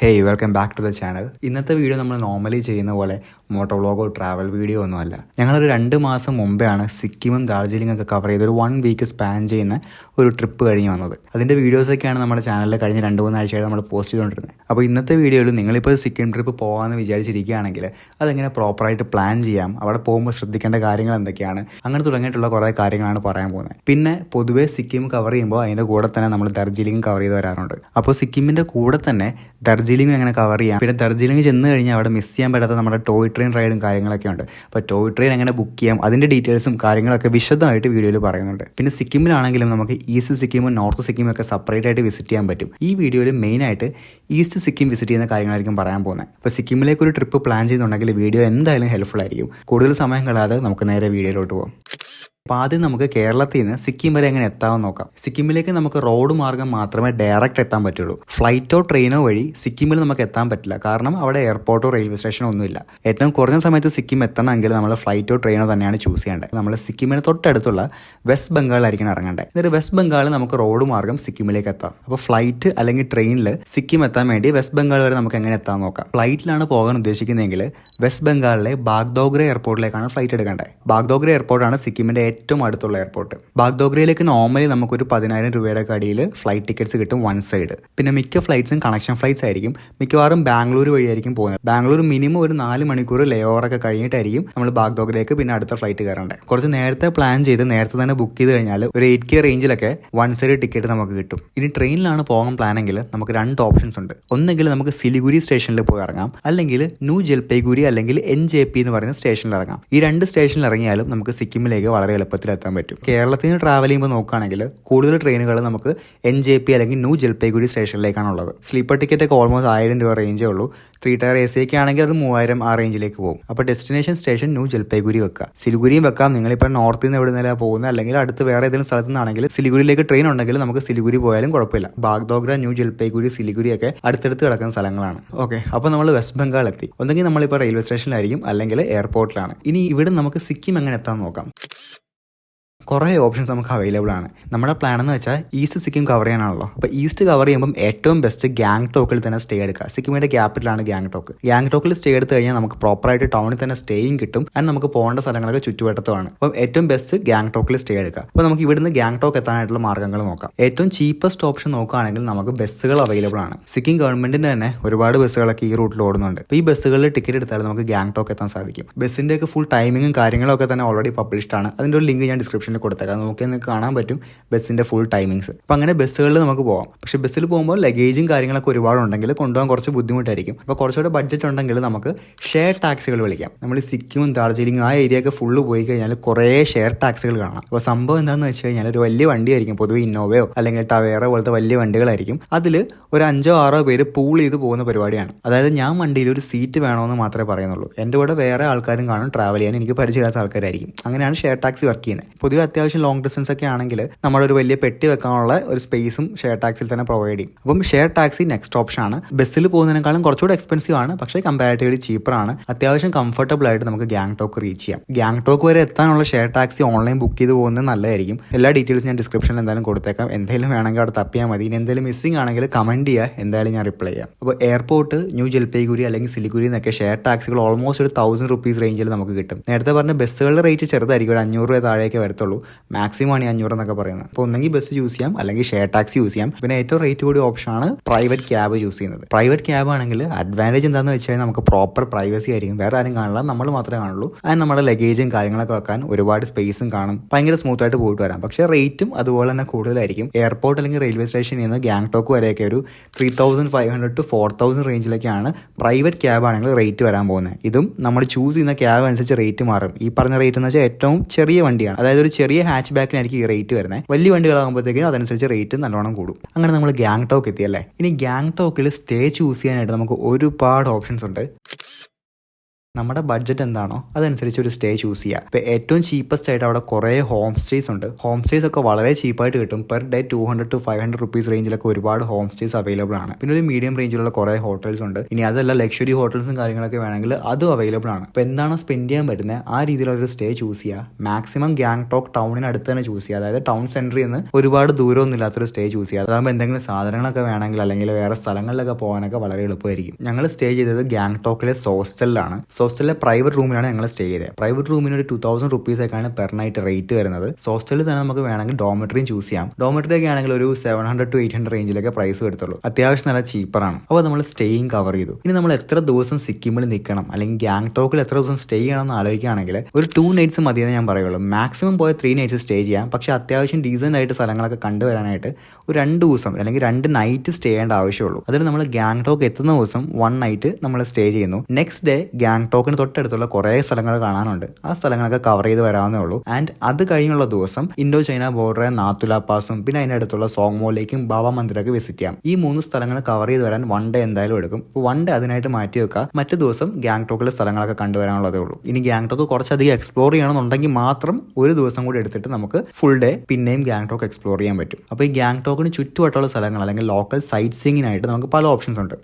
Hey welcome back to the channel. ഇന്നത്തെ video നമ്മൾ normally ചെയ്യുന്ന പോലെ മോട്ടോ വ്ളോഗോ ട്രാവൽ വീഡിയോ ഒന്നുമല്ല. ഞങ്ങളൊരു 2 മാസം മുമ്പാണ് സിക്കിമും ദാർജിലിംഗ് ഒക്കെ കവർ ചെയ്ത് ഒരു 1 വീക്ക് സ്പാൻ ചെയ്യുന്ന ഒരു ട്രിപ്പ് കഴിഞ്ഞ് വന്നത്. അതിൻ്റെ വീഡിയോസൊക്കെയാണ് നമ്മുടെ ചാനലിൽ കഴിഞ്ഞ 2-3 ആഴ്ചയായിട്ട് നമ്മൾ പോസ്റ്റ് ചെയ്തുകൊണ്ടിരുന്നത്. അപ്പോൾ ഇന്നത്തെ വീഡിയോയിൽ നിങ്ങളിപ്പോൾ സിക്കിം ട്രിപ്പ് പോകാമെന്ന് വിചാരിച്ചിരിക്കുകയാണെങ്കിൽ അതെങ്ങനെ പ്രോപ്പറായിട്ട് പ്ലാൻ ചെയ്യാം, അവിടെ പോകുമ്പോൾ ശ്രദ്ധിക്കേണ്ട കാര്യങ്ങൾ എന്തൊക്കെയാണ്, അങ്ങനെ തുടങ്ങിയിട്ടുള്ള കുറേ കാര്യങ്ങളാണ് പറയാൻ പോകുന്നത്. പിന്നെ പൊതുവേ സിക്കിം കവർ ചെയ്യുമ്പോൾ അതിൻ്റെ കൂടെ തന്നെ നമ്മൾ ദാർജിലിംഗ് കവർ ചെയ്ത് വരാറുണ്ട്. അപ്പോൾ സിക്കിമിൻ്റെ കൂടെ തന്നെ ദാർജിലിംഗ് എങ്ങനെ കവർ ചെയ്യാം, പിന്നെ ദാർജിലിംഗ് ചെന്ന് കഴിഞ്ഞാൽ അവിടെ മിസ് ചെയ്യാൻ പറ്റാത്ത നമ്മുടെ ടോയ് ട്രെയിൻ റൈഡും കാര്യങ്ങളൊക്കെ ഉണ്ട്. അപ്പോൾ ടോയ് ട്രെയിൻ എങ്ങനെ ബുക്ക് ചെയ്യാം, അതിൻ്റെ ഡീറ്റെയിൽസും കാര്യങ്ങളൊക്കെ വിശദമായിട്ട് വീഡിയോയിൽ പറയുന്നുണ്ട്. പിന്നെ സിക്കിമിലാണെങ്കിലും നമുക്ക് ഈസ്റ്റ് സിക്കിമും നോർത്ത് സിക്കിമും ഒക്കെ സെപ്പറേറ്റ് ആയിട്ട് വിസിറ്റ് ചെയ്യാൻ പറ്റും. ഈ വീഡിയോയിൽ മെയിനായിട്ട് ഈസ്റ്റ് സിക്കിം വിസിറ്റ് ചെയ്യുന്ന കാര്യങ്ങളായിരിക്കും പറയാൻ പോകുന്നത്. അപ്പോൾ സിക്കിമിലേക്ക് ഒരു ട്രിപ്പ് പ്ലാൻ ചെയ്യുന്നുണ്ടെങ്കിൽ വീഡിയോ എന്തായാലും ഹെൽപ്ഫുൾ ആയിരിക്കും. കൂടുതൽ സമയം കളയാതെ നമുക്ക് നേരെ വീഡിയോയിലോട്ട് പോകാം. അപ്പോൾ ആദ്യം നമുക്ക് കേരളത്തിൽ നിന്ന് സിക്കിം വരെ എങ്ങനെ എത്താമെന്ന് നോക്കാം. സിക്കിമിലേക്ക് നമുക്ക് റോഡ് മാർഗം മാത്രമേ ഡയറക്റ്റ് എത്താൻ പറ്റുള്ളൂ. ഫ്ലൈറ്റോ ട്രെയിനോ വഴി സിക്കിമിൽ നമുക്ക് എത്താൻ പറ്റില്ല, കാരണം അവിടെ എയർപോർട്ടോ റെയിൽവേ സ്റ്റേഷനോ ഒന്നുമില്ല. ഏറ്റവും കുറഞ്ഞ സമയത്ത് സിക്കിം എത്തണമെങ്കിൽ നമ്മൾ ഫ്ലൈറ്റോ ട്രെയിനോ തന്നെയാണ് ചൂസ് ചെയ്യേണ്ടത്. നമ്മൾ സിക്കിമിന് തൊട്ടടുത്തുള്ള വെസ്റ്റ് ബംഗാളിലായിരിക്കും ഇറങ്ങേണ്ടത്. എന്നിട്ട് വെസ്റ്റ് ബംഗാളിൽ നമുക്ക് റോഡ് മാർഗം സിക്കിമിലേക്ക് എത്താം. അപ്പോൾ ഫ്ലൈറ്റ് അല്ലെങ്കിൽ ട്രെയിനിൽ സിക്കിം എത്താൻ വേണ്ടി വെസ്റ്റ് ബംഗാൾ വരെ നമുക്ക് എങ്ങനെ എത്താൻ നോക്കാം. ഫ്ലൈറ്റിലാണ് പോകാൻ ഉദ്ദേശിക്കുന്നതെങ്കിൽ വെസ്റ്റ് ബംഗാളിലെ ബാഗ്ഡോഗ്ര എയർപോർട്ടിലേക്കാണ് ഫ്ലൈറ്റ് എടുക്കേണ്ടത്. ബാഗ്ഡോഗ്ര എയർപോർട്ടാണ് സിക്കിമിന്റെ ഏറ്റവും അടുത്തുള്ള എയർപോർട്ട്. ബാഗ്ഡോഗ്രയിലേക്ക് നോർമലി നമുക്കൊരു 10,000 രൂപയുടെ അടിയിൽ ഫ്ലൈറ്റ് ടിക്കറ്റ്സ് കിട്ടും വൺ സൈഡ്. പിന്നെ മിക്ക ഫ്ലൈറ്റ്സും കണക്ഷൻ ഫ്ലൈറ്റ്സ് ആയിരിക്കും. മിക്കവാറും ബാംഗ്ലൂർ വഴിയായിരിക്കും പോകുന്നത്. ബാംഗ്ലൂർ മിനിമം ഒരു 4 മണിക്കൂർ ലേ ഓവറൊക്കെ കഴിഞ്ഞിട്ടായിരിക്കും നമ്മൾ ബാഗ്ഡോഗ്രയിലേക്ക് പിന്നെ അടുത്ത ഫ്ലൈറ്റ് കയറേണ്ടത്. കുറച്ച് നേരത്തെ പ്ലാൻ ചെയ്ത് നേരത്തെ തന്നെ ബുക്ക് ചെയ്ത് കഴിഞ്ഞാൽ ഒരു 8K റേഞ്ചിലൊക്കെ വൺ സൈഡ് ടിക്കറ്റ് നമുക്ക് കിട്ടും. ഇനി ട്രെയിനിലാണ് പോകാൻ പ്ലാനെങ്കിൽ നമുക്ക് 2 ഓപ്ഷൻസ് ഉണ്ട്. ഒന്നെങ്കിൽ നമുക്ക് സിലിഗുരി സ്റ്റേഷനിൽ പോയി ഇറങ്ങാം, അല്ലെങ്കിൽ ന്യൂ ജൽപൈഗുരി അല്ലെങ്കിൽ NJP എന്ന് പറയുന്ന സ്റ്റേഷനിൽ ഇറങ്ങാം. ഈ 2 സ്റ്റേഷനിൽ ഇറങ്ങിയാലും നമുക്ക് സിക്കിമിലേക്ക് വളരെ എളുപ്പത്തിൽ എത്താൻ പറ്റും. കേരളത്തിൽ നിന്ന് ട്രാവൽ ചെയ്യുമ്പോൾ നോക്കുകയാണെങ്കിൽ കൂടുതൽ ട്രെയിനുകൾ നമുക്ക് NJP അല്ലെങ്കിൽ ന്യൂ ജൽപൈഗുരി സ്റ്റേഷനിലേക്കാണുള്ളത്. സ്ലീപ്പർ ടിക്കറ്റ് ഒക്കെ ഓൾമോസ്റ്റ് 1000 രൂപ റേഞ്ചേ ഉള്ളൂ. 3 ടയർ AC ഒക്കെ ആണെങ്കിൽ അത് 3000 ആ റേഞ്ചിലേക്ക് പോകും. അപ്പോൾ ഡെസ്റ്റിനേഷൻ സ്റ്റേഷൻ ന്യൂ ജൽപൈഗുരി വെക്കുക. സിലിഗുരിയും വെക്കാം. നിങ്ങളിപ്പോൾ നോർത്തിൽ നിന്ന് എവിടെ നിന്നാണ് പോകുന്നത്, അല്ലെങ്കിൽ അടുത്ത് വേറെ ഏതെങ്കിലും സ്ഥലത്തു നിന്നാണെങ്കിൽ സിലിഗുരിയിലേക്ക് ട്രെയിൻ ഉണ്ടെങ്കിൽ നമുക്ക് സിലിഗുരി പോയാലും കുഴപ്പമില്ല. ബാഗ്ഡോഗ്ര, ന്യൂ ജൽപൈഗുരി, സിലിഗുരി ഒക്കെ അടുത്തടുത്ത് കിടക്കുന്ന സ്ഥലങ്ങളാണ്. ഓക്കെ, അപ്പോൾ നമ്മൾ വെസ്റ്റ് ബംഗാൾ എത്തി. ഒന്നെങ്കിൽ നമ്മളിപ്പോൾ റെയിൽവേ സ്റ്റേഷനിലായിരിക്കും, അല്ലെങ്കിൽ എയർപോർട്ടിലാണ്. ഇനി ഇവിടെ നമുക്ക് സിക്കിം എങ്ങനെ എത്താൻ നോക്കാം. കുറേ ഓപ്ഷൻസ് നമുക്ക് അവൈലബിൾ ആണ്. നമ്മുടെ പ്ലാൻ എന്ന് വെച്ചാൽ ഈസ്റ്റ് സിക്കിം കവർ ചെയ്യാനാണല്ലോ. അപ്പോൾ ഈസ്റ്റ് കവർ ചെയ്യുമ്പം ഏറ്റവും ബെസ്റ്റ് ഗാങ്ടോക്കിൽ തന്നെ സ്റ്റേ എടുക്കുക. സിക്കിമിന്റെ ക്യാപിറ്റലാണ് ഗാങ്ടോക്ക്. ഗാങ്ടോക്കിൽ സ്റ്റേ എടുത്ത് കഴിഞ്ഞാൽ നമുക്ക് പ്രോപ്പറായിട്ട് ടൗണിൽ തന്നെ സ്റ്റേയും കിട്ടും. ആൻഡ് നമുക്ക് പോകേണ്ട സ്ഥലങ്ങളൊക്കെ ചുറ്റുവട്ടത്തുമാണ്. അപ്പം ഏറ്റവും ബെസ്റ്റ് ഗാങ്ടോക്കിൽ സ്റ്റേ എടുക്കുക. അപ്പോൾ നമുക്ക് ഇവിടുന്ന് ഗാങ്ടോക്ക് എത്താനായിട്ടുള്ള മാർഗ്ഗങ്ങൾ നോക്കാം. ഏറ്റവും ചീപ്പസ്റ്റ് ഓപ്ഷൻ നോക്കുകയാണെങ്കിൽ നമുക്ക് ബസ്സുകൾ അവൈലബിൾ ആണ്. സിക്കിം ഗവൺമെന്റിന്റെ തന്നെ ഒരുപാട് ബസ്സുകളൊക്കെ ഈ റൂട്ടിൽ ഓടുന്നുണ്ട്. അപ്പോൾ ഈ ബസ്സുകളിൽ ടിക്കറ്റ് എടുത്താൽ നമുക്ക് ഗാങ്ടോക്ക് എത്താൻ സാധിക്കും. ബസ്സിന്റെ ഒക്കെ ഫുൾ ടൈമിങ്ങും കാര്യങ്ങളൊക്കെ തന്നെ ഓൾറെഡി പബ്ലിഷ്ഡ് ആണ്. അതിന്റെ ഒരു ലിങ്ക് ഞാൻ ഡിസ്ക്രിപ്ഷനിൽ കൊടുത്തേക്കാം. നോക്കി നിങ്ങൾക്ക് കാണാൻ പറ്റും ബസ്സിന്റെ ഫുൾ ടൈമിങ്സ്. അപ്പം അങ്ങനെ ബസ്സുകളിൽ നമുക്ക് പോകാം. പക്ഷേ ബസ്സിൽ പോകുമ്പോൾ ലഗേജും കാര്യങ്ങളൊക്കെ ഒരുപാടുണ്ടെങ്കിൽ കൊണ്ടുപോകാൻ കുറച്ച് ബുദ്ധിമുട്ടായിരിക്കും. അപ്പോൾ കുറച്ചുകൂടെ ബഡ്ജറ്റ് ഉണ്ടെങ്കിൽ നമുക്ക് ഷെയർ ടാക്സികൾ വിളിക്കാം. നമ്മൾ സിക്കിമും ദാർജിലിംഗ് ആ ഏരിയയൊക്കെ ഫുള്ള് പോയി കഴിഞ്ഞാൽ കുറേ ഷെയർ ടാക്സികൾ കാണാം. അപ്പോൾ സംഭവം എന്താണെന്ന് വെച്ച് കഴിഞ്ഞാൽ ഒരു വലിയ വണ്ടിയായിരിക്കും, പൊതുവെ ഇന്നോവയോ അല്ലെങ്കിൽ ടവേറ പോലത്തെ വലിയ വണ്ടികളായിരിക്കും. അതിൽ ഒരു 5-6 പേര് പൂൾ ചെയ്ത് പോകുന്ന പരിപാടിയാണ്. അതായത് ഞാൻ വണ്ടിയിൽ ഒരു സീറ്റ് വേണമെന്ന് മാത്രമേ പറയുന്നുള്ളൂ. എൻ്റെ കൂടെ വേറെ ആൾക്കാരും കാണും ട്രാവൽ ചെയ്യാൻ, എനിക്ക് പരിചയമില്ലാത്ത ആൾക്കാരായിരിക്കും. അങ്ങനെയാണ് ഷെയർ ടാക്സി വർക്ക് ചെയ്യുന്നത്. പൊതുവെ അത്യാവശ്യം ലോങ് ഡിസ്റ്റൻസ് ഒക്കെ ആണെങ്കിൽ നമ്മളൊരു വലിയ പെട്ടി വെക്കാനുള്ള ഒരു സ്പേസും ഷെയർ ടാക്സിയിൽ തന്നെ പ്രൊവൈഡ് ചെയ്യും. അപ്പം ഷെയർ ടാക്സി നെക്സ്റ്റ് ഓപ്ഷൻ ആണ്. ബസ്സിൽ പോകുന്നതിനേക്കാളും കുറച്ചുകൂടെ എക്സ്പെൻസീവ് ആണ്, പക്ഷേ കമ്പാരിറ്റീവ്ലി ചീപ്പർ ആണ്. അത്യാവശ്യം കംഫർട്ടബിൾ ആയിട്ട് നമുക്ക് ഗാങ്ടോക്ക് റീച്ച് ചെയ്യാം. ഗാങ്ടോക്ക് വരെ എത്താനുള്ള ഷെയർ ടാക്സി ഓൺലൈൻ ബുക്ക് ചെയ്ത് പോകുന്നത് നല്ലതായിരിക്കും. എല്ലാ ഡീറ്റെയിൽസ് ഞാൻ ഡിസ്ക്രിപ്ഷനിൽ എന്തായാലും കൊടുത്തേക്കാം. എന്തെങ്കിലും വേണമെങ്കിൽ അവിടെ തപ്പിയാൽ മതി. ഇനി എന്തെങ്കിലും മിസ്സിംഗ് ആണെങ്കിൽ കമന്റ് ചെയ്യുക, എന്തായാലും ഞാൻ റിപ്ലൈ ചെയ്യാം. അപ്പോൾ എയർപോർട്ട്, ന്യൂ ജൽപൈഗുരി അല്ലെങ്കിൽ സിലിഗുരി എന്നൊക്കെ ഷെയർ ടാക്സികൾ ഓൾമോസ്റ്റ് ഒരു 1000 റുപ്പീസ് റേഞ്ചിൽ നമുക്ക് കിട്ടും. നേരത്തെ പറഞ്ഞ ബസ്സുകളുടെ റേറ്റ് ചെറുതായിരിക്കും, ഒരു 500 രൂപ താഴേക്ക് വരത്തുള്ളൂ. മാക്സിമം ആണ് 500 എന്നൊക്കെ പറയുന്നത്. അപ്പോൾ ഒന്നെങ്കിൽ ബസ് യൂസ് ചെയ്യാം, അല്ലെങ്കിൽ ഷെയർ ടാക്സി യൂസ് ചെയ്യാം. പിന്നെ ഏറ്റവും റേറ്റ് കൂടിയ ഓപ്ഷനാണ് പ്രൈവറ്റ് ക്യാബ് യൂസ് ചെയ്യുന്നത്. പ്രൈവറ്റ് ക്യാബ് ആണെങ്കിൽ അഡ്വാൻറ്റേജ് എന്താണെന്ന് വെച്ച് കഴിഞ്ഞാൽ നമുക്ക് പ്രോപ്പർ പ്രൈവസി ആയിരിക്കും. വേറെ ആരും കാണില്ല, നമ്മൾ മാത്രമേ കാണുള്ളൂ. ആൻഡ് നമ്മുടെ ലഗേജും കാര്യങ്ങളൊക്കെ വെക്കാൻ ഒരുപാട് സ്പേസും കാണും. ഭയങ്കര സ്മൂത്ത് ആയിട്ട് പോയിട്ട് വരാം. പക്ഷേ റേറ്റും അതുപോലെ തന്നെ കൂടുതലായിരിക്കും. എയർപോർട്ട് അല്ലെങ്കിൽ റെയിൽവേ സ്റ്റേഷനിൽ നിന്ന് ഗാങ്ടോക്ക് വരെയൊക്കെ ഒരു 3500 to 4000 റേഞ്ചിലൊക്കെയാണ് പ്രൈവറ്റ് ക്യാബ് ആണെങ്കിൽ റേറ്റ് വരാൻ പോകുന്നത്. ഇതും നമ്മൾ ചൂസ് ചെയ്യുന്ന ക്യാബ് അനുസരിച്ച് റേറ്റ് മാറും. ഈ പറഞ്ഞ റേറ്റ് എന്ന് വെച്ചാൽ ഏറ്റവും ചെറിയ വണ്ടിയാണ്, അതായത് ഒരു ചെറിയ ഹാച്ച് ബാക്കിനായിരിക്കും ഈ റേറ്റ് വരുന്നത്. വലിയ വണ്ടികളാകുമ്പോഴത്തേക്കും അതനുസരിച്ച് റേറ്റ് നല്ലോണം കൂടും. അങ്ങനെ നമ്മൾ ഗാങ്ടോക്ക് എത്തിയല്ലേ. ഇനി ഗാങ്ടോക്കിൽ സ്റ്റേ ചൂസ് ചെയ്യാനായിട്ട് നമുക്ക് ഒരുപാട് ഓപ്ഷൻസ് ഉണ്ട്. നമ്മുടെ ബഡ്ജറ്റ് എന്താണോ അതനുസരിച്ച് ഒരു സ്റ്റേ ചൂസ് ചെയ്യുക. ഇപ്പോൾ ഏറ്റവും ചീപ്പസ്റ്റ് ആയിട്ട് അവിടെ കുറേ ഹോം സ്റ്റേസ് ഉണ്ട്. ഹോം സ്റ്റേസ് ഒക്കെ വളരെ ചീപ്പായിട്ട് കിട്ടും. പെർ ഡേ 200 to 500 റുപ്പീസ് റേഞ്ചിലൊക്കെ ഒരുപാട് ഹോം സ്റ്റേസ് അവൈലബിൾ ആണ്. പിന്നെ ഒരു മീഡിയം റേഞ്ചിലുള്ള കുറേ ഹോട്ടൽസ് ഉണ്ട്. ഇനി അതല്ല ലക്ഷറി ഹോട്ടൽസും കാര്യങ്ങളൊക്കെ വേണമെങ്കിൽ അതും അവൈലബിൾ ആണ്. അപ്പോൾ എന്താണോ സ്പെൻഡ് ചെയ്യാൻ പറ്റുന്നത് ആ രീതിയിലൊരു സ്റ്റേ ചൂസ് ചെയ്യുക. മാക്സിമം ഗാങ്ടോക്ക് ടൗണിനടുത്ത് തന്നെ ചൂസ് ചെയ്യുക. അതായത് ടൗൺ സെൻറ്ററിൽ നിന്ന് ഒരുപാട് ദൂരമൊന്നും ഇല്ലാത്തൊരു സ്റ്റേ ചൂസ് ചെയ്യുക. അതാകുമ്പോൾ എന്തെങ്കിലും സാധനങ്ങളൊക്കെ വേണമെങ്കിൽ അല്ലെങ്കിൽ വേറെ സ്ഥലങ്ങളിലൊക്കെ പോകാനൊക്കെ വളരെ എളുപ്പമായിരിക്കും. ഞങ്ങൾ സ്റ്റേ ചെയ്തത് ഗാങ്ടോക്കിലെ സോസ്റ്റലിലാണ്. ഹോസ്റ്റലിലെ പ്രൈവറ്റ് റൂമിലാണ് ഞങ്ങൾ സ്റ്റേ ചെയ്തത്. പ്രൈവറ്റ് റൂമിന് ഒരു 2000 റുപ്പീസ് ഒക്കെയാണ് പെർ നൈറ്റ് റേറ്റ് വരുന്നത്. ഹോസ്റ്റലിൽ തന്നെ നമുക്ക് വേണമെങ്കിൽ ഡോമെട്രിയും ചൂസ് ചെയ്യാം. ഡോമെട്രി ഒക്കെ ആണെങ്കിൽ ഒരു 700 to 800 റേഞ്ചിലൊക്കെ പ്രൈസ് വരുത്തുള്ളൂ. അത്യാവശ്യം നല്ല ചീപ്പറാണ്. അപ്പോൾ നമ്മൾ സ്റ്റേയും കവർ ചെയ്തു. ഇനി നമ്മൾ എത്ര ദിവസം സിക്കിമിൽ നിൽക്കണം അല്ലെങ്കിൽ ഗാങ്ടോക്കിൽ എത്ര ദിവസം സ്റ്റേ ചെയ്യണം എന്ന് ആലോചിക്കുകയാണെങ്കിൽ ഒരു 2 nights മതിയെന്ന് ഞാൻ പറയുള്ളൂ. മാക്സിമം പോയ 3 nights സ്റ്റേ ചെയ്യാം. പക്ഷേ അത്യാവശ്യം ഡീസൻ്റ് ആയിട്ട് സ്ഥലങ്ങളൊക്കെ കണ്ടുവരാനായിട്ട് ഒരു 2 ദിവസം അല്ലെങ്കിൽ 2 നൈറ്റ് സ്റ്റേ ചെയ്യേണ്ട ആവശ്യമുള്ളൂ. അതിന് നമ്മൾ ഗാങ്ടോക്ക് എത്തുന്ന ദിവസം 1 night നമ്മൾ സ്റ്റേ ചെയ്യുന്നു. നെക്സ്റ്റ് ഡേ ഗാങ്ടോക്കിന് തൊട്ടടുത്തുള്ള കുറേ സ്ഥലങ്ങൾ കാണാനുണ്ട്. ആ സ്ഥലങ്ങളൊക്കെ കവർ ചെയ്ത് വരാവുന്നേ ഉള്ളൂ. ആൻഡ് അത് കഴിഞ്ഞുള്ള ദിവസം ഇൻഡോ ചൈന ബോർഡറെ നാത്തുല പാസും പിന്നെ അതിൻ്റെ അടുത്തുള്ള സോങ്മോ ലേക്കും ബാബ മന്ദിരൊക്കെ വിസിറ്റ് ചെയ്യാം. ഈ 3 സ്ഥലങ്ങൾ കവർ ചെയ്ത് വരാൻ 1 day എന്തായാലും എടുക്കും. 1 day അതിനായിട്ട് മാറ്റി വെക്കുക. മറ്റു ദിവസം ഗാങ്ടോക്കിലെ സ്ഥലങ്ങളൊക്കെ കണ്ടുവരാനുള്ളതേ ഉള്ളൂ. ഇനി ഗാങ്ടോക്ക് കുറച്ചധികം എക്സ്പ്ലോർ ചെയ്യണമെന്നുണ്ടെങ്കിൽ മാത്രം ഒരു ദിവസം കൂടി എടുത്തിട്ട് നമുക്ക് ഫുൾ ഡേ പിന്നെയും ഗാങ്ടോക്ക് എക്സ്പ്ലോർ ചെയ്യാൻ പറ്റും. അപ്പോൾ ഈ ഗാങ്ടോക്കിന് ചുറ്റുവട്ടമുള്ള സ്ഥലങ്ങൾ അല്ലെങ്കിൽ ലോക്കൽ സൈറ്റ് സീയിങ്ങിനായിട്ട് നമുക്ക് പല ഓപ്ഷൻസ് ഉണ്ട്.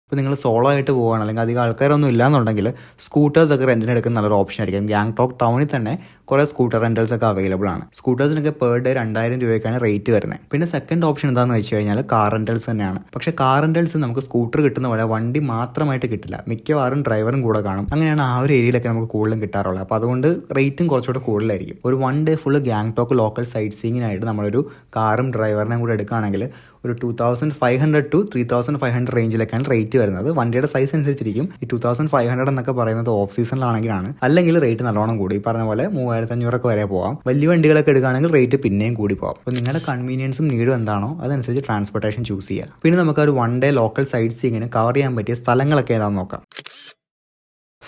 ഇപ്പോൾ നിങ്ങൾ സോളോ ആയിട്ട് പോവുകയാണ് അല്ലെങ്കിൽ അധികം ആൾക്കാരൊന്നും ഇല്ലാന്നുണ്ടെങ്കിൽ സ്കൂട്ടേഴ്സ് ഒക്കെ റെൻറ്റിന് എടുക്കുന്ന നല്ലൊരു ഓപ്ഷൻ ആയിരിക്കും. ഗാങ്ടോക്ക് ടൗണിൽ തന്നെ കുറേ സ്കൂട്ടർ റെൻറ്റൽസ് ഒക്കെ അവൈലബിൾ ആണ്. സ്കൂട്ടേഴ്സിനൊക്കെ പെർ ഡേ 2000 രൂപയ്ക്കാണ് റേറ്റ് വരുന്നത്. പിന്നെ സെക്കൻഡ് ഓപ്ഷൻ എന്താണെന്ന് വെച്ച് കഴിഞ്ഞാൽ കാർ റെൻറ്റൽസ് തന്നെയാണ്. പക്ഷേ കാർ റെൻറ്റൽസ് നമുക്ക് സ്കൂട്ടർ കിട്ടുന്ന പോലെ വണ്ടി മാത്രമായിട്ട് കിട്ടില്ല. മിക്കവാറും ഡ്രൈവറും കൂടെ കാണും. അങ്ങനെയാണ് ആ ഒരു ഏരിയയിലൊക്കെ നമുക്ക് കൂടുതലും കിട്ടാറുള്ളത്. അപ്പോൾ അതുകൊണ്ട് റേറ്റും കുറച്ചുകൂടെ കൂടുതലായിരിക്കും. ഒരു 1 day full Gangtok local sight സീയിങ്ങിനായിട്ട് നമ്മളൊരു കാറും ഡ്രൈവറിനെയും കൂടെ എടുക്കുകയാണെങ്കിൽ ഒരു 2500 to 3500 റേഞ്ചിലൊക്കെയാണ് റേറ്റ് വരുന്നത്. വണ്ടിയുടെ സൈസ് അനുസരിച്ചിരിക്കും. ഈ 2500 എന്നൊക്കെ പറയുന്നത് ഓഫ് സീസണിലാണെങ്കിലാണ്. അല്ലെങ്കിൽ റേറ്റ് നല്ലോണം കൂടി ഈ പറഞ്ഞ പോലെ 3500 വരെ പോകാം. വലിയ വണ്ടികളൊക്കെ എടുക്കുകയാണെങ്കിൽ റേറ്റ് പിന്നെയും കൂടി പോകാം. അപ്പോൾ നിങ്ങളുടെ കൺവീനിയൻസും നീഡും എന്താണോ അതനുസരിച്ച് ട്രാൻസ്പോർട്ടേഷൻ ചൂസ് ചെയ്യുക. പിന്നെ നമുക്ക് ഒരു 1 day ലോക്കൽ സൈറ്റ് സീയിങ്ങിന് കവർ ചെയ്യാൻ പറ്റിയ സ്ഥലങ്ങളൊക്കെ ഏതാണെന്ന് നോക്കാം.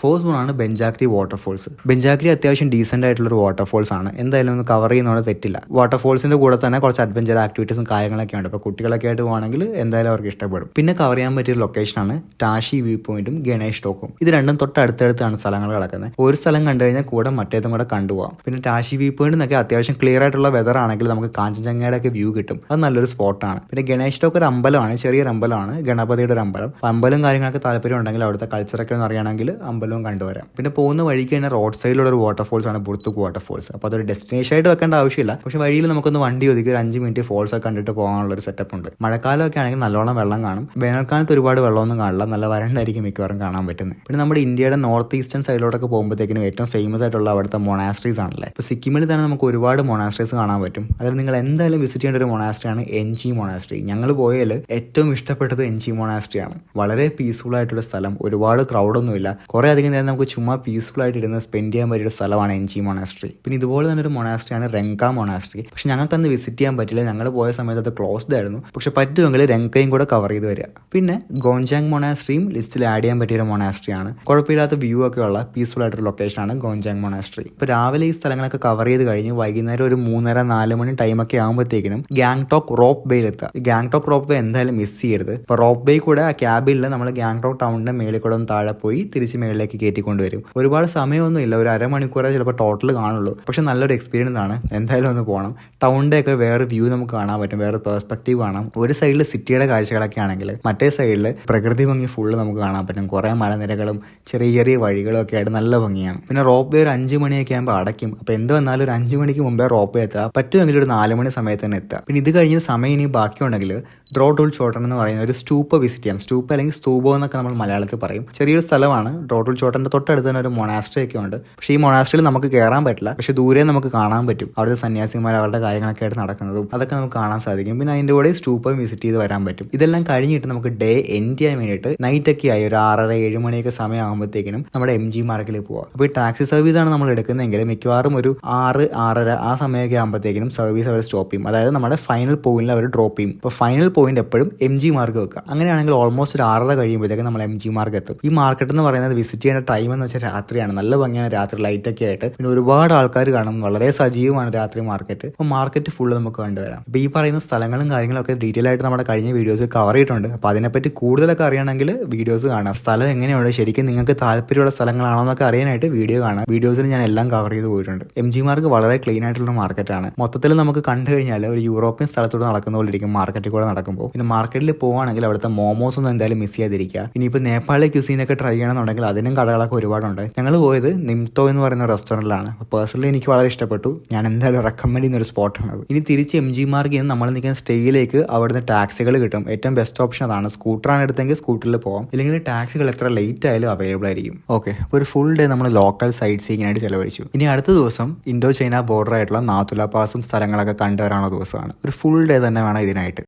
ഫസ്റ്റ് വൺ ആണ് ബെഞ്ചാക്രി വാട്ടർഫോൾസ്. ബെഞ്ചാക്രി അത്യാവശ്യം ഡീസൻ്റ് ആയിട്ടുള്ളൊരു വാട്ടർഫോൾസ് ആണ്. എന്തായാലും ഒന്ന് കവർ ചെയ്യുന്നതോടെ തെറ്റില്ല. വാട്ടർഫോൾസിൻ്റെ കൂടെ തന്നെ കുറച്ച് അഡ്വഞ്ചർ ആക്ടിവിറ്റീസും കാര്യങ്ങളൊക്കെ ഉണ്ട്. അപ്പോൾ കുട്ടികളൊക്കെ ആയിട്ട് പോകണമെങ്കിൽ എന്തായാലും അവർക്ക് ഇഷ്ടപ്പെടും. പിന്നെ കവർ ചെയ്യാൻ പറ്റിയ ഒരു ലൊക്കേഷനാണ് ടാഷി വ്യൂ പോയിന്റും ഗണേഷ് ടോക്കും. ഇത് രണ്ടും തൊട്ടടുത്തടുത്താണ് സ്ഥലങ്ങൾ കിടക്കുന്നത്. ഒരു സ്ഥലം കണ്ടു കഴിഞ്ഞാൽ കൂടെ മറ്റേതും കൂടെ കണ്ടുപോകാം. പിന്നെ ടാഷി വ്യൂ പോയിന്റ് എന്നൊക്കെ അത്യാവശ്യം ക്ലിയർ ആയിട്ടുള്ള വെതർ ആണെങ്കിൽ നമുക്ക് കാഞ്ചൻജംഗയുടെ ഒക്കെ വ്യൂ കിട്ടും. അത് നല്ലൊരു സ്പോട്ടാണ്. പിന്നെ ഗണേഷ് ടോക്ക് ഒരു അമ്പലമാണ്, ചെറിയൊരു അമ്പലമാണ്, ഗണപതിയുടെ ഒരു അമ്പലം. അമ്പലം കാര്യങ്ങളൊക്കെ താല്പര്യം ഉണ്ടെങ്കിൽ അവിടുത്തെ കൾച്ചറൊക്കെ ഒന്ന് അറിയണമെങ്കിൽ അമ്പലവും കണ്ടുവരാം. പിന്നെ പോകുന്ന വഴിക്ക് തന്നെ റോഡ് സൈഡിലുള്ള ഒരു വാട്ടർഫോൾസ് ആണ് ബുർത്തുക് വാട്ടർഫോൾസ്. അപ്പോൾ അതൊരു ഡെസ്റ്റിനേഷൻ ആയിട്ട് വെക്കേണ്ട ആവശ്യമില്ല. പക്ഷേ വഴിയിൽ നമുക്കൊന്ന് വണ്ടി ഒതുക്കി ഒരു 5 minute ഫോൾസ് ഒക്കെ കണ്ടിട്ട് പോകാനുള്ള ഒരു സെറ്റപ്പ് ഉണ്ട്. മഴക്കാലമൊക്കെ ആണെങ്കിൽ നല്ലോണം വെള്ളം കാണും. വേനൽക്കാലത്ത് ഒരുപാട് വെള്ളമൊന്നും കാണില്ല, നല്ല വരണ്ടായിരിക്കും മിക്കവാറും കാണാൻ പറ്റുന്നത്. പിന്നെ നമ്മുടെ ഇന്ത്യയുടെ നോർത്ത് ഈസ്റ്റേൺ സൈഡിലോട്ടൊക്കെ പോകുമ്പോഴത്തേക്കിനും ഏറ്റവും ഫേമസ് ആയിട്ടുള്ള അവിടുത്തെ മൊണാസ്ട്രീസ് ആണല്ലേ. ഇപ്പോൾ സിക്കിമിൽ തന്നെ നമുക്ക് ഒരുപാട് മൊണാസ്ട്രീസ് കാണാൻ പറ്റും. അതിൽ നിങ്ങൾ എന്തായാലും വിസിറ്റ് ചെയ്യേണ്ട ഒരു മൊണാസ്ട്രിയാണ് എൻചി മൊണാസ്ട്രി. ഞങ്ങൾ പോയാൽ ഏറ്റവും ഇഷ്ടപ്പെട്ടത് എൻചി മൊണാസ്ട്രിയാണ്. വളരെ പീസ്ഫുൾ ആയിട്ടുള്ള സ്ഥലം, ഒരുപാട് ക്രൗഡൊന്നുമില്ല, കുറേ അധികം നേരം നമുക്ക് ചുമ്മാ പീസ്ഫുൾ ആയിട്ട് ഇരുന്ന് സ്പെൻഡ് ചെയ്യാൻ പറ്റിയ സ്ഥലമാണ് എൻചി മൊണാസ്ട്രി. പിന്നെ ഇതുപോലെ തന്നെ ഒരു മൊണാസ്ട്രിയാണ് രംക മൊണാസ്ട്രി. പക്ഷെ ഞങ്ങൾക്കന്ന് വിസിറ്റ് ചെയ്യാൻ പറ്റില്ല. ഞങ്ങൾ പോയ സമയത്ത് അത് ക്ലോസ്ഡ് ആയിരുന്നു. പക്ഷെ പറ്റുമെങ്കിൽ രംകയും കൂടെ കവർ ചെയ്ത് വരിക. പിന്നെ ഗോഞ്ചാങ് മൊണാസ്ട്രിയും ലിസ്റ്റിൽ ആഡ് ചെയ്യാൻ പറ്റിയ ഒരു മൊണാസ്ട്രിയാണ്. കുഴപ്പമില്ലാത്ത വ്യൂ ഒക്കെ ഉള്ള പീസ്ഫുൾ ആയിട്ടൊരു ലൊക്കേഷനാണ് ഗോഞ്ചാങ് മൊണാസ്ട്രി. ഇപ്പോൾ രാവിലെ ഈ സ്ഥലങ്ങളൊക്കെ കവർ ചെയ്ത് കഴിഞ്ഞ് വൈകുന്നേരം ഒരു 3:30-4 മണി ടൈമൊക്കെ ആകുമ്പോഴത്തേക്കിനും ഗാങ്ടോക്ക് റോപ്പ് ബേയിൽ എത്തുക. ഗാങ്ടോക്ക് റോപ്പ് ബേ എന്തായാലും മിസ് ചെയ്യരുത്. ഇപ്പോൾ റോപ്പ് ബേ കൂടെ ആ ക്യാബിൽ നമ്മൾ ഗാങ്ടോക്ക് ടൗണിന്റെ മേളിൽ കൂടെ ഒന്ന് താഴെ പോയി തിരിച്ച് മേളിലേക്ക് കയറ്റിക്കൊണ്ടുവരും. ഒരുപാട് സമയമൊന്നും ഇല്ല, ഒരു അരമണിക്കൂറേ ചിലപ്പോൾ ടോട്ടൽ കാണുള്ളൂ. പക്ഷെ നല്ലൊരു എക്സ്പീരിയൻസ് ആണ്, എന്തായാലും ഒന്ന് പോകണം. ടൗണിൻ്റെ ഒക്കെ വേറെ വ്യൂ നമുക്ക് കാണാൻ പറ്റും, വേറെ പെർസ്പെക്റ്റീവ് കാണാം. ഒരു സൈഡിൽ സിറ്റിയുടെ കാഴ്ചകളൊക്കെ ആണെങ്കിൽ മറ്റേ സൈഡിൽ പ്രകൃതി ഭംഗി ഫുള്ള് നമുക്ക് കാണാൻ പറ്റും. കുറേ മലനിരകളും ചെറിയ ചെറിയ വഴികളും ഒക്കെ ആയിട്ട് നല്ല ഭംഗിയാണ്. പിന്നെ റോപ്പ് വേ ഒരു 5 മണിയൊക്കെ ആകുമ്പോൾ അടയ്ക്കും. അപ്പോൾ എന്ത് വന്നാലും ഒരു 5 മണിക്ക് മുമ്പേ റോപ്പ് വേ എത്തുക, പറ്റുമെങ്കിൽ ഒരു 4 മണി സമയത്ത് തന്നെ എത്തുക. പിന്നെ ഇത് കഴിഞ്ഞ സമയം ഇനി ബാക്കിയുണ്ടെങ്കിൽ ഡ്രോട്ടുൾ ചോട്ടൻ എന്ന് പറയുന്ന ഒരു സ്റ്റൂപ്പ് വിസിറ്റ് ചെയ്യാം. സ്റ്റൂപ്പ് അല്ലെങ്കിൽ സ്തൂപം എന്നൊക്കെ നമ്മൾ മലയാളത്തിൽ പറയും. ചെറിയൊരു സ്ഥലമാണ്. ഡ്രോട്ടുൾ ചോട്ടൻ്റെ തൊട്ടടുത്ത് തന്നെ ഒരു മൊണാസ്ട്രി ഒക്കെ ഉണ്ട്. പക്ഷേ ഈ മൊണാസ്ട്രിയിൽ നമുക്ക് കയറാൻ പറ്റില്ല, പക്ഷേ ദൂരെ നമുക്ക് കാണാൻ പറ്റും. അവിടുത്തെ സന്യാസിമാർ അവരുടെ കാര്യങ്ങളൊക്കെ ആയിട്ട് നടക്കുന്നതും അതൊക്കെ നമുക്ക് കാണാൻ സാധിക്കും. പിന്നെ അതിൻ്റെ കൂടെ സ്റ്റൂപ്പ് വിസിറ്റ് ചെയ്ത് വരാൻ പറ്റും. ഇതെല്ലാം കഴിഞ്ഞിട്ട് നമുക്ക് ഡേ എൻഡ് ചെയ്യാൻ വേണ്ടിയിട്ട് നൈറ്റൊക്കെ ആയി ഒരു 6:30-7 മണിയൊക്കെ സമയം ആകുമ്പോഴത്തേക്കിനും നമ്മുടെ MG മാർക്കിൽ പോവാം. അപ്പോൾ ഈ ടാക്സി സർവീസാണ് നമ്മൾ എടുക്കുന്നതെങ്കിൽ മിക്കവാറും ഒരു 6-6:30 ആ സമയമൊക്കെ ആകുമ്പോഴത്തേക്കിനും സർവീസ് അവർ സ്റ്റോപ്പ് ചെയ്യും. അതായത് നമ്മുടെ ഫൈനൽ പോയിന്റിൽ അവർ ഡ്രോപ്പ് ചെയ്യും. അപ്പോൾ ഫൈനൽ പോയിന്റ് എപ്പോഴും MG മാർക്ക് വെക്കുക. അങ്ങനെയാണെങ്കിൽ ഓൾമോസ്റ്റ് ഒരു 6:30 കഴിയുമ്പോഴത്തേക്കും നമ്മൾ MG മാർക്ക് എത്തും. ഈ മാർക്കറ്റ് എന്ന് പറയുന്നത് വിസിറ്റ് ചെയ്യേണ്ട ടൈം എന്ന് വെച്ചാൽ രാത്രിയാണ്. നല്ല ഭംഗിയാണ് രാത്രി ലൈറ്റൊക്കെ ആയിട്ട്. പിന്നെ ഒരുപാട് ആൾക്കാർ കാണും, വളരെ സജീവമാണ് രാത്രി മാർക്കറ്റ്. അപ്പോൾ മാർക്കറ്റ് ഫുള്ള് നമുക്ക് കണ്ടുവരാം. അപ്പോൾ ഈ പറയുന്ന സ്ഥലങ്ങളും കാര്യങ്ങളൊക്കെ ഡീറ്റെയിൽ ആയിട്ട് നമ്മുടെ കഴിഞ്ഞ വീഡിയോസിൽ കവർ ചെയ്തിട്ടുണ്ട്. അപ്പോൾ അതിനെപ്പറ്റി കൂടുതലൊക്കെ അറിയണമെങ്കിൽ വീഡിയോസ് കാണാം. സ്ഥലം എങ്ങനെയുണ്ട്, ശരിക്കും നിങ്ങൾക്ക് താല്പര്യമുള്ള സ്ഥലങ്ങളാണോ എന്നൊക്കെ അറിയാനായിട്ട് വീഡിയോ കാണാം. വീഡിയോസിൽ ഞാൻ എല്ലാം കവർ ചെയ്ത് പോയിട്ടുണ്ട്. MG മാർക്ക് വളരെ ക്ലീൻ ആയിട്ടുള്ള മാർക്കറ്റാണ്. മൊത്തത്തിൽ നമുക്ക് കണ്ടു കഴിഞ്ഞാൽ ഒരു യൂറോപ്യൻ സ്ഥലത്തോട് നടക്കുന്ന പോലെ ഇരിക്കും മാർക്കറ്റിൽ കൂടെ നടക്കുമ്പോൾ. പിന്നെ മാർക്കറ്റിൽ പോകുകയാണെങ്കിൽ അവിടുത്തെ മോമോസ് ഒന്നും എന്തായാലും മിസ് ചെയ്യാതിരിക്കുക. ഇനിയിപ്പോൾ നേപ്പാളി ക്യൂസീനൊക്കെ ട്രൈ ചെയ്യണമെന്നുണ്ടെങ്കിൽ അതിനും കടകളൊക്കെ ഒരുപാടുണ്ട്. ഞങ്ങൾ പോയത് നിംതോ എന്ന് പറയുന്ന റെസ്റ്റോറൻറ്റിലാണ്. പേഴ്സണലി എനിക്ക് വളരെ ഇഷ്ടപ്പെട്ടു. ഞാൻ എന്തായാലും റെക്കമെൻഡ് ചെയ്യുന്ന ഒരു സ്പോട്ടാണ്. ഇനി തിരിച്ച് MG മാർക്കിൽ നിന്ന് നമ്മൾ നിൽക്കുന്ന സ്റ്റേയിലേക്ക് അവിടുന്ന് ടാക്സികൾ കിട്ടും. ഏറ്റവും ബെസ്റ്റ് ഓപ്ഷൻ അതാണ്. സ്കൂട്ടറാണ് എടുത്തെങ്കിൽ സ്കൂട്ടറിൽ പോകാം, ഇല്ലെങ്കിൽ ടാക്സികൾ എത്ര ലേറ്റ് ആയാലും അവൈലബിൾ ആയിരിക്കും. ഓക്കെ, അപ്പോൾ ഒരു ഫുൾ ഡേ നമ്മൾ ലോക്കൽ സൈറ്റ് സീയിങ്ങിനായിട്ട് ചിലവഴിച്ചു. ഇനി അടുത്ത ദിവസം ഇൻഡോ ചൈന ബോർഡർ ആയിട്ടുള്ള നാതുല പാസും സ്ഥലങ്ങളൊക്കെ കണ്ടുവരാനുള്ള ദിവസമാണ്. ഒരു ഫുൾ ഡേ തന്നെ വേണം ഇതിനായിട്ട്.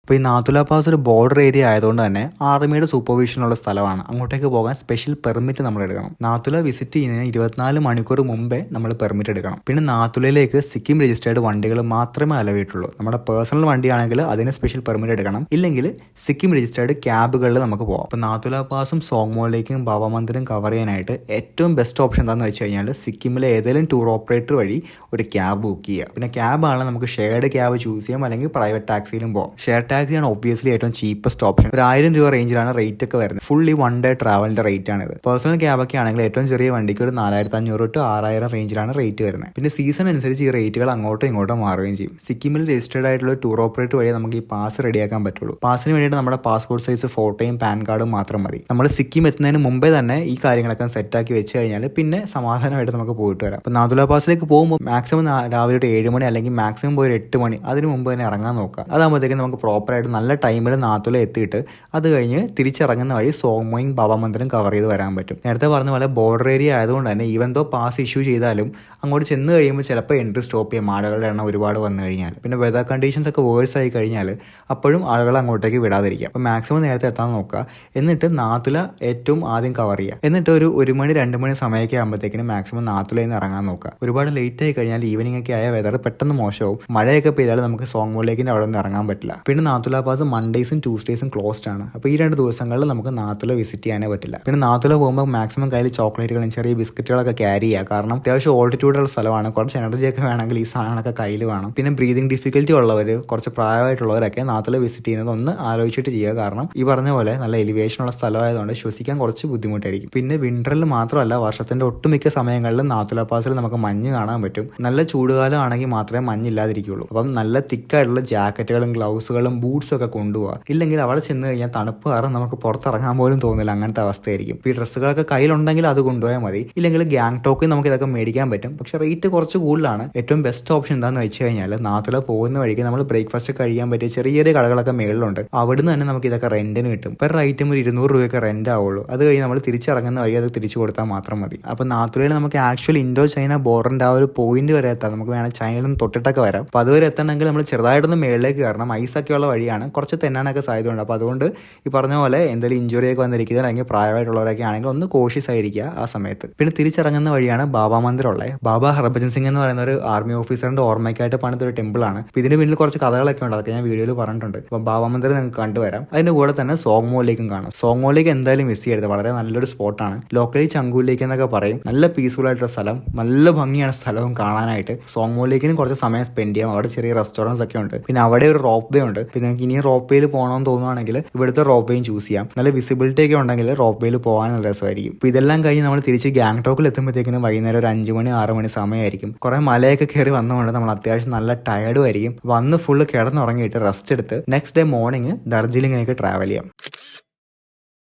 അപ്പോൾ ഈ നാതുല പാസ് ഒരു ബോർഡർ ഏരിയ ആയതുകൊണ്ട് തന്നെ ആർമിയുടെ സൂപ്പർവിഷനുള്ള സ്ഥലമാണ്. അങ്ങോട്ടേക്ക് പോകാൻ സ്പെഷ്യൽ പെർമിറ്റ് നമ്മൾ എടുക്കണം. നാതുല വിസിറ്റ് ചെയ്യുന്നതിന് 24 മണിക്കൂർ മുമ്പേ നമ്മൾ പെർമിറ്റ് എടുക്കണം. പിന്നെ നാതുലയിലേക്ക് സിക്കിം രജിസ്റ്റേർഡ് വണ്ടികൾ മാത്രമേ അലവിട്ടുള്ളൂ. നമ്മുടെ പേഴ്സണൽ വണ്ടിയാണെങ്കിൽ അതിന് സ്പെഷ്യൽ പെർമിറ്റ് എടുക്കണം, ഇല്ലെങ്കിൽ സിക്കിം രജിസ്റ്റേർഡ് ക്യാബുകളിൽ നമുക്ക് പോകാം. അപ്പോൾ നാതുല പാസും സോങ്മോളിലേക്കും ബാബ മന്ദിരം കവർ ചെയ്യാനായിട്ട് ഏറ്റവും ബെസ്റ്റ് ഓപ്ഷൻ എന്താണെന്ന് വെച്ച് കഴിഞ്ഞാൽ സിക്കിമിലെ ഏതെങ്കിലും ടൂർ ഓപ്പറേറ്റർ വഴി ഒരു ക്യാബ് ബുക്ക് ചെയ്യുക. പിന്നെ ക്യാബാണ് നമുക്ക് ഷെയർഡ് ക്യാബ് ചൂസ് ചെയ്യാം, അല്ലെങ്കിൽ പ്രൈവറ്റ് ടാക്സിയിലും പോകാം. ഷെയർ ടാക്സിയാണ് ഒബ്വിയസ്ലി ഏറ്റവും ചീപ്പസ്റ്റ് ഓപ്ഷൻ. ഒരു 1000 രൂപ റേഞ്ചിലാണ് റേറ്റ് ഒക്കെ വരുന്നത്. ഫുള്ളി 1 ഡേ ട്രാവലിന്റെ റേറ്റ് ആണിത്. പേഴ്സണൽ ക്യാബൊക്കെ ആണെങ്കിൽ ഏറ്റവും ചെറിയ വണ്ടിക്ക് ഒരു 4500 to 6000 റേഞ്ചിലാണ് റേറ്റ് വരുന്നത്. പിന്നെ സീസൺ അനുസരിച്ച് ഈ റേറ്റുകൾ അങ്ങോട്ടും ഇങ്ങോട്ടും മാറുകയും ചെയ്യും. സിക്കിമിൽ രജിസ്റ്റേർഡ് ആയിട്ടുള്ള ടൂർ ഓപ്പറേറ്റർ വഴി നമുക്ക് ഈ പാസ് റെഡിയാക്കാൻ പറ്റുള്ളൂ. പാസിന് വേണ്ടിയിട്ട് നമ്മുടെ പാസ്പോർട്ട് സൈസ് ഫോട്ടോയും പാൻ കാർഡും മാത്രം മതി. നമ്മൾ സിക്കിം എത്തുന്നതിന് മുമ്പേ തന്നെ ഈ കാര്യങ്ങളൊക്കെ സെറ്റാക്കി വെച്ച് കഴിഞ്ഞാൽ പിന്നെ സമാധാനമായിട്ട് നമുക്ക് പോയിട്ട് വരാം. അപ്പോൾ നാതുല പാസിലേക്ക് പോകുമ്പോൾ മാക്സിമം രാവിലെ ഒരു 7 മണി അല്ലെങ്കിൽ മാക്സിമം പോയി ഒരു 8 മണി അതിന് മുമ്പ് തന്നെ ഇറങ്ങാൻ നോക്കുക. അതാകുമ്പോഴത്തേക്കും നമുക്ക് പ്രോപ്പറായിട്ട് നല്ല ടൈമിൽ നാതുല എത്തിയിട്ട് അത് കഴിഞ്ഞ് തിരിച്ചിറങ്ങുന്ന വഴി സോങ്മോയിങ് ബാബ മന്ദിരം കവർ ചെയ്ത് വരാൻ പറ്റും. നേരത്തെ പറഞ്ഞ പോലെ ബോർഡർ ഏരിയ ആയതുകൊണ്ട് തന്നെ ഈവൻ ദോ പാസ് ഇഷ്യൂ ചെയ്താലും അങ്ങോട്ട് ചെന്ന് കഴിയുമ്പോൾ ചിലപ്പോൾ എൻട്രി സ്റ്റോപ്പ് ചെയ്യും, ആളുകളുടെ എണ്ണം ഒരുപാട് വന്നു കഴിഞ്ഞാൽ. പിന്നെ വെതർ കണ്ടീഷൻസ് ഒക്കെ വേഴ്സ് ആയി കഴിഞ്ഞാൽ അപ്പോഴും ആളുകൾ അങ്ങോട്ടേക്ക് വിടാതിരിക്കുക. അപ്പോൾ മാക്സിമം നേരത്തെ എത്താൻ നോക്കുക. എന്നിട്ട് നാതുല ഏറ്റവും ആദ്യം കവർ ചെയ്യുക. എന്നിട്ട് ഒരു 1 മണി 2 മണി സമയമൊക്കെ ആകുമ്പോഴത്തേക്കിനും മാക്സിമം നാതുലയിൽ നിന്ന് ഇറങ്ങാൻ നോക്കുക. ഒരുപാട് ലേറ്റ് ആയി കഴിഞ്ഞാൽ ഈവനിങ് ഒക്കെ ആയ വെതർ പെട്ടെന്ന് മോശമാവും. മഴയൊക്കെ പെയ്താൽ നമുക്ക് സോങ്മോളിലേക്ക് അവിടെ നിന്ന് ഇറങ്ങാൻ പറ്റില്ല. പിന്നെ നാതുല പാസ് മൺഡേസും ട്യൂസ്ഡേസും ക്ലോസ്ഡ് ആണ്. അപ്പോൾ ഈ 2 ദിവസങ്ങളിൽ നമുക്ക് നാതുല വിസിറ്റ് ചെയ്യാനേ പറ്റില്ല. പിന്നെ നാതുല പോകുമ്പോൾ മാക്സിമം കയ്യിൽ ചോക്ലേറ്റുകളും ചെറിയ ബിസ്ക്കറ്റുകളൊക്കെ ക്യാരി ചെയ്യുക. കാരണം അത്യാവശ്യം ഓൾട്ടിറ്റ്യൂഡുള്ള സ്ഥലമാണ്. കുറച്ച് എനർജി ഒക്കെ വേണമെങ്കിൽ ഈ സാധനങ്ങളൊക്കെ കയ്യിൽ വേണം. പിന്നെ ബ്രീതിങ് ഡിഫിക്കൽറ്റി ഉള്ളവർ, കുറച്ച് പ്രായമായിട്ടുള്ളവരൊക്കെ നാതുല വിസിറ്റ് ചെയ്യുന്നത് ഒന്ന് ആലോചിച്ചിട്ട് ചെയ്യുക. കാരണം ഈ പറഞ്ഞ പോലെ നല്ല എലിവേഷനുള്ള സ്ഥലമായതുകൊണ്ട് ശ്വസിക്കാൻ കുറച്ച് ബുദ്ധിമുട്ടായിരിക്കും. പിന്നെ വിന്ററിൽ മാത്രമല്ല വർഷത്തിന്റെ ഒട്ടുമിക്ക സമയങ്ങളിലും നാതുല പാസിൽ നമുക്ക് മഞ്ഞ് കാണാൻ പറ്റും. നല്ല ചൂടുകാലം ആണെങ്കിൽ മാത്രമേ മഞ്ഞില്ലാതിരിക്കുള്ളൂ. അപ്പം നല്ല തിക്കായിട്ടുള്ള ജാക്കറ്റുകളും ഗ്ലൗസുകളും ബൂട്ട്സും ഒക്കെ കൊണ്ടുപോകുക. ഇല്ലെങ്കിൽ അവിടെ ചെന്ന് കഴിഞ്ഞാൽ തണുപ്പ് കാരണം നമുക്ക് പുറത്തിറങ്ങാൻ പോലും തോന്നില്ല, അങ്ങനത്തെ അവസ്ഥയായിരിക്കും. ഈ ഡ്രസ്സുകളൊക്കെ കയ്യിലുണ്ടെങ്കിൽ അത് കൊണ്ടുപോയാൽ മതി. ഇല്ലെങ്കിൽ ഗാങ്ടോക്കിൽ നമുക്ക് ഇതൊക്കെ മേടിക്കാൻ പറ്റും, പക്ഷെ റേറ്റ് കുറച്ച് കൂടുതലാണ്. ഏറ്റവും ബെസ്റ്റ് ഓപ്ഷൻ എന്താണെന്ന് വെച്ച് കഴിഞ്ഞാൽ നാതുല പോകുന്ന വഴിക്ക് നമ്മൾ ബ്രേക്ക്ഫാസ്റ്റ് കഴിക്കാൻ പറ്റിയ ചെറിയ ചെറിയ കടകളൊക്കെ മേളിലുണ്ട്. അവിടുന്ന് തന്നെ നമുക്ക് ഇതൊക്കെ റെന്റിന് കിട്ടും. പെർ ഐറ്റം ഒരു 200 രൂപയൊക്കെ റെന്റ് ആവുള്ളൂ. അത് കഴിഞ്ഞ് നമ്മൾ തിരിച്ചിറങ്ങുന്ന വഴി അത് തിരിച്ചു കൊടുത്താൽ മാത്രം മതി. അപ്പോൾ നാതുലയിൽ നമുക്ക് ആക്ച്വലി ഇൻഡോ ചൈന ബോർഡറിന്റെ ആ ഒരു പോയിന്റ് വരെ എത്താം. നമുക്ക് വേണമെങ്കിൽ ചൈനയിൽ നിന്ന് തൊട്ടിട്ടൊക്കെ വരാം. അപ്പോൾ അതുവരെ എത്തണമെങ്കിൽ നമ്മൾ ചെറുതായിട്ടൊന്ന് മേളിലേക്ക് കയറണം. ഐസൊക്കെയുള്ള വഴിയാണ്, കുറച്ച് തെന്നാനൊക്കെ സാധ്യതയുണ്ട്. അപ്പോൾ അതുകൊണ്ട് ഈ പറഞ്ഞ പോലെ എന്തെങ്കിലും ഇഞ്ചുറിയൊക്കെ വന്നിരിക്കുന്നത് അല്ലെങ്കിൽ പ്രായമായിട്ടുള്ളവരൊക്കെ ആണെങ്കിൽ ഒന്ന് കോഷ്യസ് ആയിരിക്കുക ആ സമയത്ത്. പിന്നെ തിരിച്ചിറങ്ങുന്ന വഴിയാണ് ബാബ മന്ദിർ ഉള്ളത്. ബാബ ഹർഭജൻ സിംഗ് എന്ന് പറയുന്ന ഒരു ആർമി ഓഫീസറിന്റെ ഓർമ്മയ്ക്കായിട്ട് പണിതൊരു ടെമ്പിൾ ആണ്. അപ്പോൾ ഇതിന് പിന്നിൽ കുറച്ച് കഥകളൊക്കെ ഉണ്ട്, അതൊക്കെ ഞാൻ വീഡിയോയിൽ പറഞ്ഞിട്ടുണ്ട്. അപ്പോൾ ബാബ മന്ദിർ നിങ്ങൾക്ക് കണ്ടുവരാം. അതിന്റെ കൂടെ തന്നെ സോങ്മോളിലേക്കും കാണാം. സോങ്മോളിലേക്ക് എന്തായാലും മിസ് ചെയ്യരുത്, വളരെ നല്ലൊരു സ്പോട്ടാണ്. ലോക്കലി ചങ്കൂലിലേക്ക് എന്നൊക്കെ പറയും. നല്ല പീസ്ഫുൾ ആയിട്ടുള്ള സ്ഥലം, നല്ല ഭംഗിയാണ് സ്ഥലവും കാണാനായിട്ട്. സോങ്മോളിലേക്കിനും കുറച്ച് സമയം സ്പെൻഡ് ചെയ്യാം. അവിടെ ചെറിയ റെസ്റ്റോറൻറ്റ്സ് ഒക്കെ ഉണ്ട്. പിന്നെ അവിടെ ഒരു റോപ്പ് വേ ഉണ്ട്. പിന്നെ നിങ്ങൾക്ക് ഇനി റോപ്പ് വേയിൽ പോകണമെന്ന് തോന്നുവാണെങ്കിൽ ഇവിടുത്തെ റോപ്പ് വേയും ചൂസ് ചെയ്യാം. നല്ല വിസിബിലിറ്റി ഒക്കെ ഉണ്ടെങ്കിൽ റോപ്പ് വേയിൽ പോകാൻ നല്ല രസമായിരിക്കും. അപ്പോൾ ഇതെല്ലാം കഴിഞ്ഞ് നമ്മൾ തിരിച്ച് ഗാങ്ടോക്കിൽ എത്തുമ്പോഴത്തേക്കിനും വൈകുന്നേരം ഒരു 5 മണി 6 മണി സമയമായിരിക്കും. കുറേ മലയൊക്കെ കയറി വന്നുകൊണ്ട് നമ്മൾ അത്യാവശ്യം നല്ല ടയർഡും ആയിരിക്കും. വന്ന് ഫുള്ള് കിടന്നുറങ്ങിയിട്ട് റെസ്റ്റ് എടുത്ത് നെക്സ്റ്റ് ഡേ മോർണിംഗ് ഡാർജിലിംഗിലേക്ക് ട്രാവൽ ചെയ്യാം.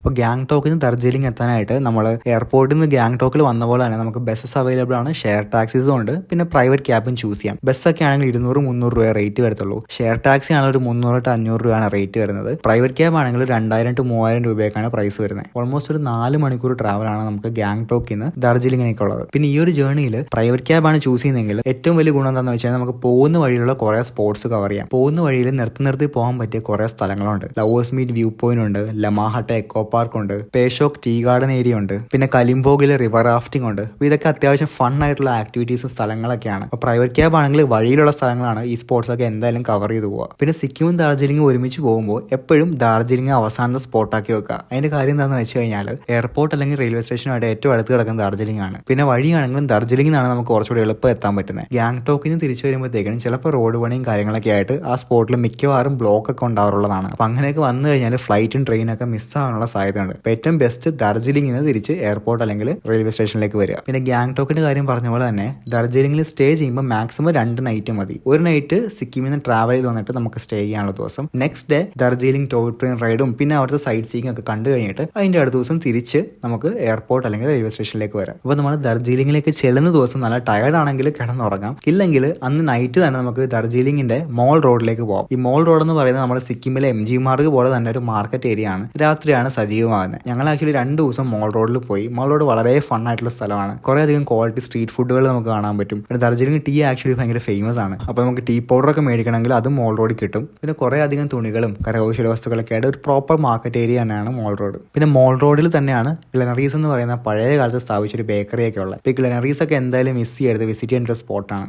അപ്പോൾ ഗാങ്ടോക്കിൽ നിന്ന് ഡാർജിലിംഗ് എത്താനായിട്ട് നമ്മൾ എയർപോർട്ടിൽ നിന്ന് ഗാങ്ടോക്കിൽ വന്ന പോലെ തന്നെ നമുക്ക് ബസ്സസ് അവൈലബിൾ ആണ്. ഷെയർ ടാക്സീസും ഉണ്ട്. പിന്നെ പ്രൈവറ്റ് ക്യാബും ചൂസ് ചെയ്യാം. ബസ്സൊക്കെ ആണെങ്കിൽ 200-300 രൂപ റേറ്റ് വരത്തുള്ളൂ. ഷെയർ ടാക്സി ആണെങ്കിൽ ഒരു 300-500 രൂപയാണ് റേറ്റ് വരുന്നത്. പ്രൈവറ്റ് ക്യാബ് ആണെങ്കിൽ 2000-3000 രൂപയൊക്കെയാണ് പ്രൈസ് വരുന്നത്. ഓൾമോസ്റ്റ് ഒരു 4 മണിക്കൂർ ട്രാവലാണ് നമുക്ക് ഗാങ്ടോക്കിൽ നിന്ന് ഡാർജിലിംഗിലേക്ക് ഉള്ളത്. പിന്നെ ഈ ഒരു ജേർണിയിൽ പ്രൈവറ്റ് ക്യാബാണ് ചൂസ് ചെയ്യുന്നതെങ്കിൽ ഏറ്റവും വലിയ ഗുണം എന്താണെന്ന് വെച്ചാൽ നമുക്ക് പോകുന്ന വഴിയിലുള്ള കുറേ സ്പോട്സ് കവർ ചെയ്യാം. പോകുന്ന വഴിയിൽ നിർത്തി പോകാൻ പറ്റിയ കുറേ സ്ഥലങ്ങളുണ്ട്. ലവേഴ്സ് മീറ്റ് വ്യൂ പോയിന്റ് ഉണ്ട്, ലമാഹട്ട എക്കോ പാർക്ക് ഉണ്ട്, പേഷോക്ക് ടീ ഗാർഡൻ ഏരിയ ഉണ്ട്, പിന്നെ കലിംബോഗിലെ റിവർ റാഫ്റ്റിംഗ് ഉണ്ട്. അപ്പോൾ ഇതൊക്കെ അത്യാവശ്യം ഫൺ ആയിട്ടുള്ള ആക്ടിവിറ്റീസും സ്ഥലങ്ങളൊക്കെയാണ്. അപ്പോൾ പ്രൈവറ്റ് ക്യാബ് ആണെങ്കിൽ വഴിയിലുള്ള സ്ഥലങ്ങളാണ്, ഈ സ്പോട്സ് ഒക്കെ എന്തായാലും കവർ ചെയ്ത് പോവുക. പിന്നെ സിക്കിമും ദാർജിലിംഗും ഒരുമിച്ച് പോകുമ്പോൾ എപ്പോഴും ദാർജിലിംഗ് അവസാനത്തെ സ്പോട്ടാക്കി വെക്കുക. അതിന്റെ കാര്യം എന്താണെന്ന് വെച്ച് കഴിഞ്ഞാൽ എയർപോർട്ട് അല്ലെങ്കിൽ റെയിൽവേ സ്റ്റേഷനുമായിട്ട് ഏറ്റവും അടുത്ത് കിടക്കുന്ന ദാർജിലിംഗ് ആണ്. പിന്നെ വഴിയാണെങ്കിലും ദാർജിലിംഗിൽ നിന്നാണ് നമുക്ക് കുറച്ചുകൂടി എളുപ്പം എത്താൻ പറ്റുന്നത്. ഗാങ്ടോക്കിൽ നിന്ന് തിരിച്ചു വരുമ്പോഴത്തേക്കും ചിലപ്പോൾ റോഡ് പണിയും കാര്യങ്ങളൊക്കെ ആയിട്ട് ആ സ്പോട്ടിൽ മിക്കവാറും ബ്ലോക്ക് ഒക്കെ ഉണ്ടാവാറുള്ളതാണ്. അപ്പം അങ്ങനെയൊക്കെ വന്നു കഴിഞ്ഞാൽ ഫ്ലൈറ്റും ട്രെയിനൊക്കെ മിസ്സാകാനുള്ള സാധ്യതയുണ്ട്. അപ്പോൾ ഏറ്റവും ബെസ്റ്റ് ദാർജിലിംഗിൽ നിന്ന് തിരിച്ച് എയർപോർട്ട് അല്ലെങ്കിൽ റെയിൽവേ സ്റ്റേഷനിലേക്ക് വരിക. പിന്നെ ഗാങ്ടോക്കിന്റെ കാര്യം പറഞ്ഞ പോലെ തന്നെ ദാർജിലിംഗിൽ സ്റ്റേ ചെയ്യുമ്പോൾ മാക്സിമം 2 നൈറ്റ് മതി. ഒരു നൈറ്റ് സിക്കിമിൽ നിന്ന് ട്രാവൽ ചെയ്ത് വന്നിട്ട് നമുക്ക് സ്റ്റേ ചെയ്യാനുള്ള ദിവസം, നെക്സ്റ്റ് ഡേ ദാർജിലിംഗ് ടോയ് ട്രെയിൻ റൈഡും പിന്നെ അവിടുത്തെ സൈറ്റ് സീയിങ് ഒക്കെ കണ്ടു കഴിഞ്ഞിട്ട് അതിന്റെ അടുത്ത ദിവസം തിരിച്ച് നമുക്ക് എയർപോർട്ട് അല്ലെങ്കിൽ റെയിൽവേ സ്റ്റേഷനിലേക്ക് വരാം. അപ്പോൾ നമ്മൾ ദാർജിലിംഗിലേക്ക് ചെല്ലുന്ന ദിവസം നല്ല ടയർഡ് ആണെങ്കിൽ കിടന്നുറങ്ങാം, ഇല്ലെങ്കിൽ അന്ന് നൈറ്റ് തന്നെ നമുക്ക് ദാർജിലിംഗിന്റെ മോൾ റോഡിലേക്ക് പോകാം. ഈ മോൾ റോഡ് എന്ന് പറയുന്നത് നമ്മുടെ സിക്കിമിലെ MG മാർഗ് പോലെ തന്നെ ഒരു മാർക്കറ്റ് ഏരിയ ആണ്. രാത്രിയാണ് സജീവമാകുന്നത്. ഞങ്ങൾ ആക്ച്വലി 2 ദിവസം മോൾ റോഡിൽ പോയി. മോൾ റോഡ് വളരെ ഫൺ ആയിട്ടുള്ള സ്ഥലമാണ്. കുറേ അധികം ക്വാളിറ്റി സ്ട്രീറ്റ് ഫുഡുകൾ നമുക്ക് കാണാൻ പറ്റും. പിന്നെ ദാർജിലിംഗ് ടീ ആക്ച്വലി ഭയങ്കര ഫേമസ് ആണ്. അപ്പോൾ നമുക്ക് ടീ പൗഡർ ഒക്കെ മേടിക്കണമെങ്കിൽ അതും മോൾ റോഡിൽ കിട്ടും. പിന്നെ കുറേ അധികം തുണികളും കരകൗശല വസ്തുക്കളൊക്കെ ആയിട്ട് ഒരു പ്രോപ്പർ മാർക്കറ്റ് ഏരിയ തന്നെയാണ് മോൾ റോഡ്. പിന്നെ മോൾ റോഡിൽ തന്നെയാണ് ഗ്ലെനറീസ് എന്ന് പറയുന്ന പഴയ കാലത്ത് സ്ഥാപിച്ചൊരു ബേക്കറിയൊക്കെ ഉള്ളത്. ഇപ്പോൾ ഈ ഗ്ലെനറീസ് ഒക്കെ എന്തായാലും മിസ് ചെയ്യരുത്, വിസിറ്റ് ചെയ്യേണ്ട ഒരു സ്പോട്ടാണ്.